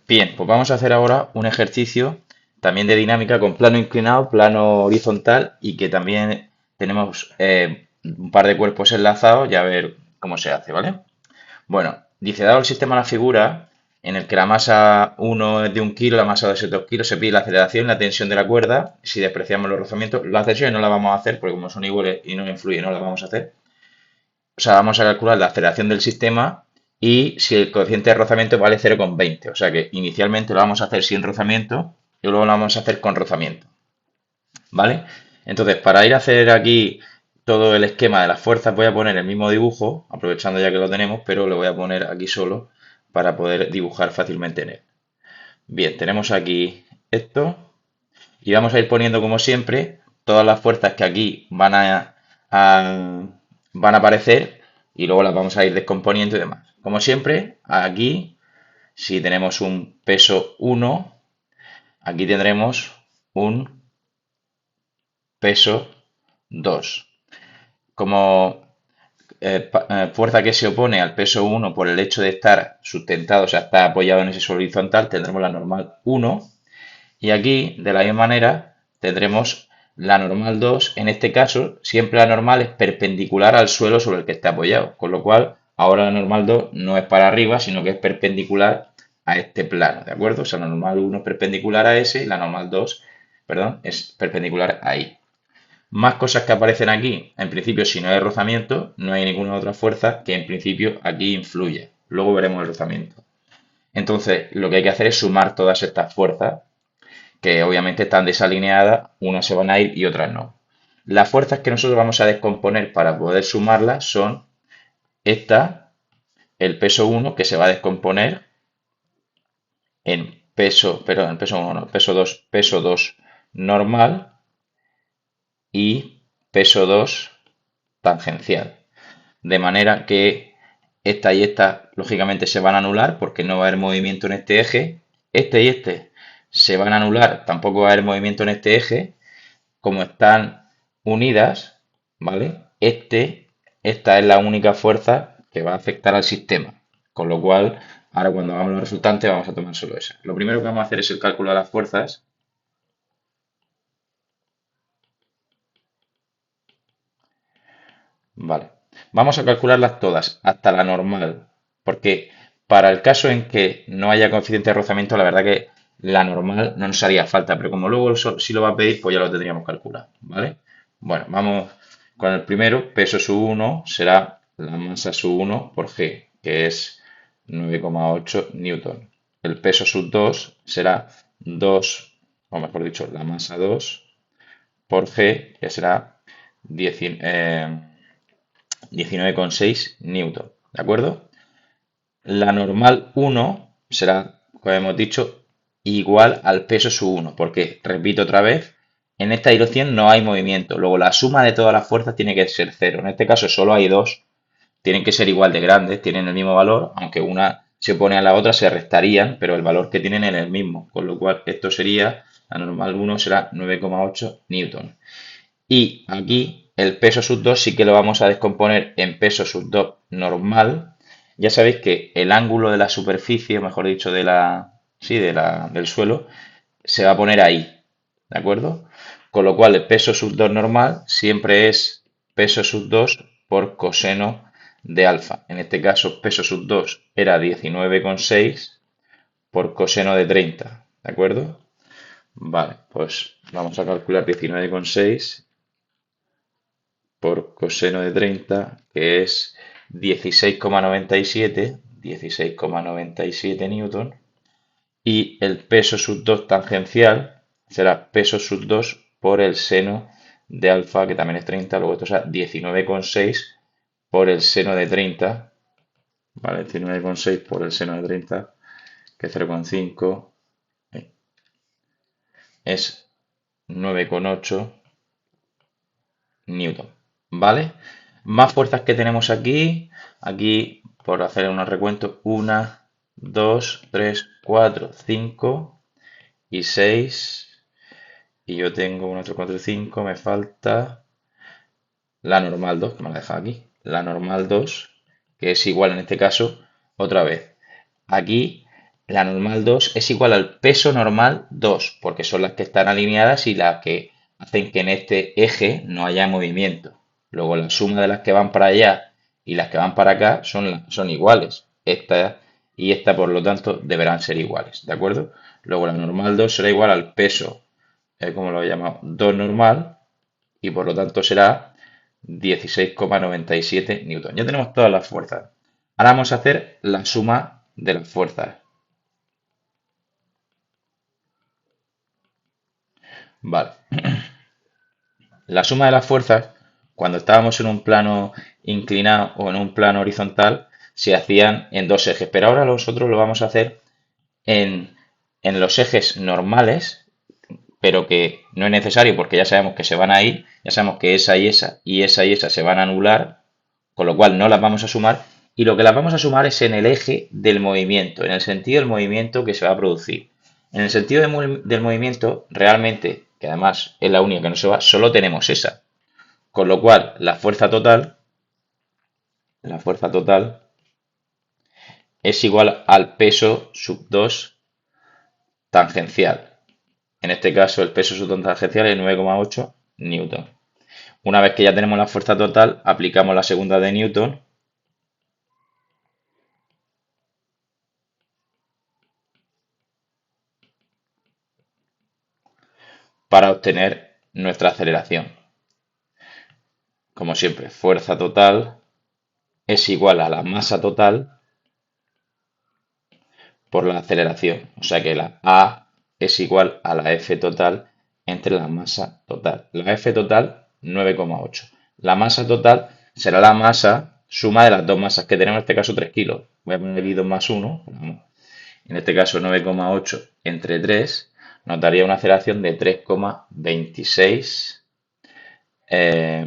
Bien, pues vamos a hacer ahora un ejercicio también de dinámica con plano inclinado, plano horizontal y que también tenemos un par de cuerpos enlazados y a ver cómo se hace, ¿vale? Bueno, dice, dado el sistema de la figura en el que la masa 1 es de 1 kilo, la masa 2 es de 2 kilos, se pide la aceleración y la tensión de la cuerda. Si despreciamos los rozamientos, las tensiones no las vamos a hacer porque como son iguales y no influyen, no las vamos a hacer. O sea, vamos a calcular la aceleración del sistema y si el coeficiente de rozamiento vale 0,20. O sea que inicialmente lo vamos a hacer sin rozamiento y luego lo vamos a hacer con rozamiento. ¿Vale? Entonces, para ir a hacer aquí todo el esquema de las fuerzas, voy a poner el mismo dibujo, aprovechando ya que lo tenemos, pero lo voy a poner aquí solo para poder dibujar fácilmente en él. Bien, tenemos aquí esto y vamos a ir poniendo como siempre todas las fuerzas que aquí van a aparecer y luego las vamos a ir descomponiendo y demás. Como siempre, aquí, si tenemos un peso 1, aquí tendremos un peso 2. Como fuerza que se opone al peso 1 por el hecho de estar sustentado, o sea, está apoyado en ese suelo horizontal, tendremos la normal 1. Y aquí, de la misma manera, tendremos la normal 2. En este caso, siempre la normal es perpendicular al suelo sobre el que está apoyado. Con lo cual, ahora la normal 2 no es para arriba, sino que es perpendicular a este plano, ¿de acuerdo? O sea, la normal 1 es perpendicular a ese y la normal 2, perdón, es perpendicular ahí. Más cosas que aparecen aquí. En principio, si no hay rozamiento, no hay ninguna otra fuerza que en principio aquí influye. Luego veremos el rozamiento. Entonces, lo que hay que hacer es sumar todas estas fuerzas que obviamente están desalineadas, unas se van a ir y otras no. Las fuerzas que nosotros vamos a descomponer para poder sumarlas son esta, el peso 1, que se va a descomponer en peso, perdón, en peso 1, no, peso 2 normal y peso 2 tangencial. De manera que esta y esta lógicamente se van a anular porque no va a haber movimiento en este eje. Este y este se van a anular, tampoco va a haber movimiento en este eje. Como están unidas, ¿vale? Esta es la única fuerza que va a afectar al sistema. Con lo cual, ahora cuando hagamos los resultantes vamos a tomar solo esa. Lo primero que vamos a hacer es el cálculo de las fuerzas. Vale. Vamos a calcularlas todas, hasta la normal. Porque para el caso en que no haya coeficiente de rozamiento, la verdad que la normal no nos haría falta. Pero como luego si lo va a pedir, pues ya lo tendríamos calculado. ¿Vale? Bueno, vamos con el primero. Peso sub 1 será la masa sub 1 por G, que es 9,8 newton. El peso sub 2 será 2, o mejor dicho, la masa 2 por G, que será 19,6 newton. ¿De acuerdo? La normal 1 será, como hemos dicho, igual al peso sub 1, porque, repito otra vez, en esta dirección no hay movimiento. Luego la suma de todas las fuerzas tiene que ser 0. En este caso solo hay dos. Tienen que ser igual de grandes, tienen el mismo valor, aunque una se opone a la otra, se restarían, pero el valor que tienen es el mismo. Con lo cual esto sería, la normal 1 será 9,8 newton. Y aquí el peso sub 2 sí que lo vamos a descomponer en peso sub 2 normal. Ya sabéis que el ángulo de la superficie, mejor dicho, del suelo, se va a poner ahí. ¿De acuerdo? Con lo cual el peso sub 2 normal siempre es peso sub 2 por coseno de alfa. En este caso, peso sub 2 era 19,6 por coseno de 30. ¿De acuerdo? Vale, pues vamos a calcular 19,6 por coseno de 30, que es 16,97 newton. Y el peso sub 2 tangencial será peso sub 2 por el seno de alfa, que también es 30. Luego esto será 19,6 por el seno de 30. ¿Vale? 19,6 por el seno de 30, que es 0,5, es 9,8 newton. ¿Vale? Más fuerzas que tenemos aquí. Aquí, por hacer unos recuentos, 1, 2, 3, 4, 5 y 6. Y yo tengo 1, 3, 4 y 5. Me falta la normal 2, que me la deja aquí. La normal 2, que es igual en este caso, otra vez. Aquí la normal 2 es igual al peso normal 2, porque son las que están alineadas y las que hacen que en este eje no haya movimiento. Luego la suma de las que van para allá y las que van para acá son iguales. Esta y esta, por lo tanto, deberán ser iguales, ¿de acuerdo? Luego la normal 2 será igual al peso, como lo he llamado, 2 normal, y por lo tanto será 16,97 newton. Ya tenemos todas las fuerzas. Ahora vamos a hacer la suma de las fuerzas. Vale. La suma de las fuerzas, cuando estábamos en un plano inclinado o en un plano horizontal, se hacían en dos ejes, pero ahora nosotros lo vamos a hacer en, en los ejes normales, pero que no es necesario porque ya sabemos que se van a ir, ya sabemos que esa y esa y esa y esa se van a anular, con lo cual no las vamos a sumar, y lo que las vamos a sumar es en el eje del movimiento, en el sentido del movimiento que se va a producir. En el sentido del movimiento, realmente, que además es la única que no se va, solo tenemos esa. Con lo cual, la fuerza total es igual al peso sub 2 tangencial. En este caso, el peso sub 2 tangencial es 9,8 newton. Una vez que ya tenemos la fuerza total, aplicamos la segunda de Newton para obtener nuestra aceleración. Como siempre, fuerza total es igual a la masa total por la aceleración. O sea que la A es igual a la F total entre la masa total. La F total, 9,8. La masa total será la masa suma de las dos masas que tenemos, en este caso 3 kilos. Voy a poner aquí 2 más 1. En este caso 9,8 entre 3 nos daría una aceleración de 3,26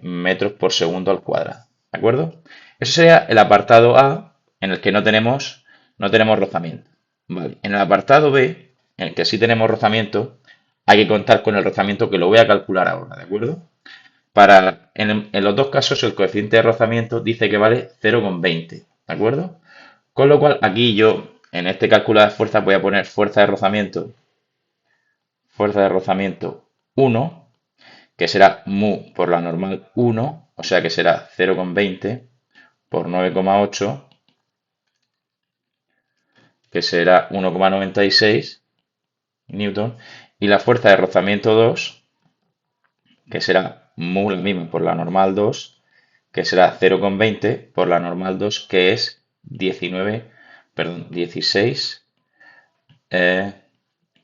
metros por segundo al cuadrado. ¿De acuerdo? Eso sería el apartado A, en el que no tenemos rozamiento. Vale. En el apartado B, en el que sí tenemos rozamiento, hay que contar con el rozamiento, que lo voy a calcular ahora, ¿de acuerdo? En los dos casos el coeficiente de rozamiento dice que vale 0,20, ¿de acuerdo? Con lo cual aquí yo, en este cálculo de fuerzas, voy a poner fuerza de rozamiento 1, que será mu por la normal 1, o sea que será 0,20 por 9,8, que será 1,96 newton, y la fuerza de rozamiento 2, que será mu la misma por la normal 2, que será 0,20 por la normal 2, que es 16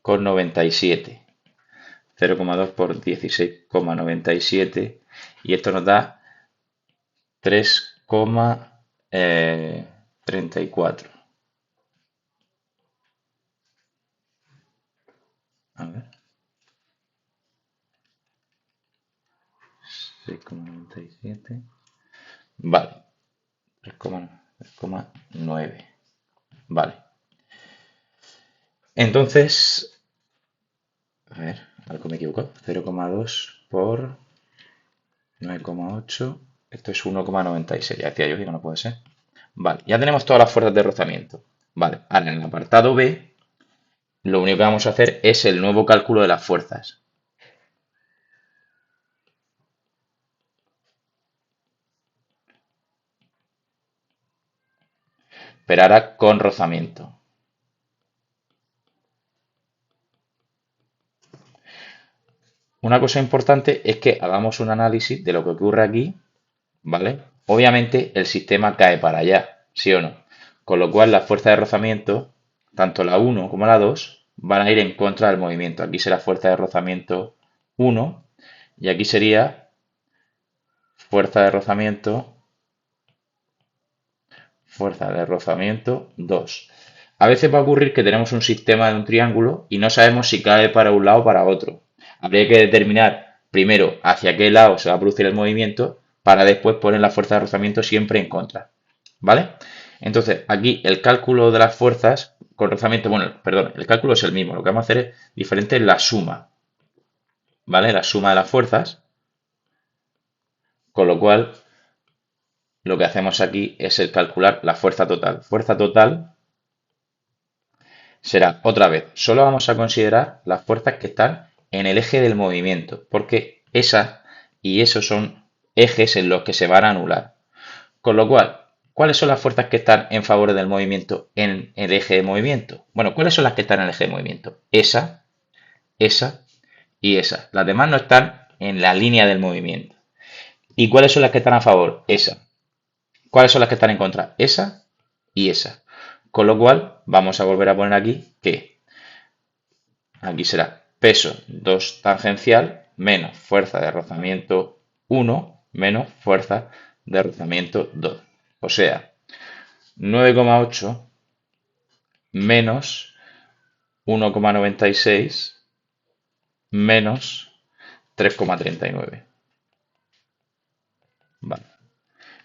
con 97. 0,2 por 16,97, y esto nos da 3,34. A ver, 6,97. Vale, 3,9. Vale. Entonces, a ver, algo me he equivocado. 0,2 por 9,8. Esto es 1,96. Ya decía yo que no puede ser. Vale, ya tenemos todas las fuerzas de rozamiento. Vale, ahora en el apartado B, lo único que vamos a hacer es el nuevo cálculo de las fuerzas. Pero ahora con rozamiento. Una cosa importante es que hagamos un análisis de lo que ocurre aquí, ¿vale? Obviamente el sistema cae para allá, ¿sí o no? Con lo cual la fuerza de rozamiento, tanto la 1 como la 2, van a ir en contra del movimiento. Aquí será fuerza de rozamiento 1 y aquí sería fuerza de rozamiento 2. A veces va a ocurrir que tenemos un sistema de un triángulo y no sabemos si cae para un lado o para otro. Habría que determinar primero hacia qué lado se va a producir el movimiento para después poner la fuerza de rozamiento siempre en contra. ¿Vale? Entonces, aquí el cálculo de las fuerzas con rozamiento, bueno, perdón, el cálculo es el mismo. Lo que vamos a hacer es diferente en la suma. ¿Vale? La suma de las fuerzas. Con lo cual, lo que hacemos aquí es el calcular la fuerza total. Fuerza total será otra vez, solo vamos a considerar las fuerzas que están en el eje del movimiento, porque esas y esos son ejes en los que se van a anular. Con lo cual, ¿cuáles son las fuerzas que están en favor del movimiento en el eje de movimiento? Bueno, ¿cuáles son las que están en el eje de movimiento? Esa y esa. Las demás no están en la línea del movimiento. ¿Y cuáles son las que están a favor? Esa. ¿Cuáles son las que están en contra? Esa y esa. Con lo cual, vamos a volver a poner aquí que aquí será peso 2 tangencial menos fuerza de rozamiento 1 menos fuerza de rozamiento 2. O sea, 9,8 menos 1,96 menos 3,39. Vale.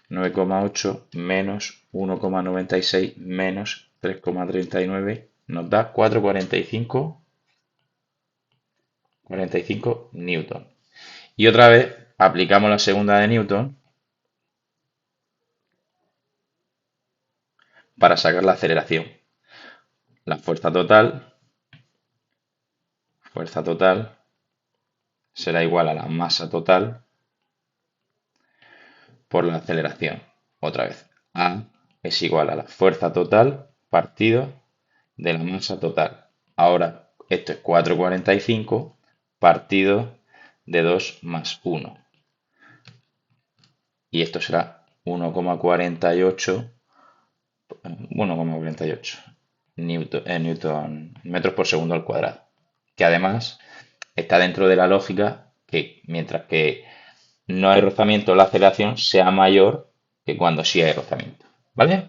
9,8 menos 1,96 menos 3,39 nos da 4,45 newton. Y otra vez aplicamos la segunda de Newton para sacar la aceleración. La fuerza total será igual a la masa total por la aceleración. Otra vez, A es igual a la fuerza total partido de la masa total. Ahora, esto es 4,45 partido de 2 más 1. Y esto será 1,48 newton, metros por segundo al cuadrado. Que además está dentro de la lógica que mientras que no hay rozamiento, la aceleración sea mayor que cuando sí hay rozamiento. ¿Vale?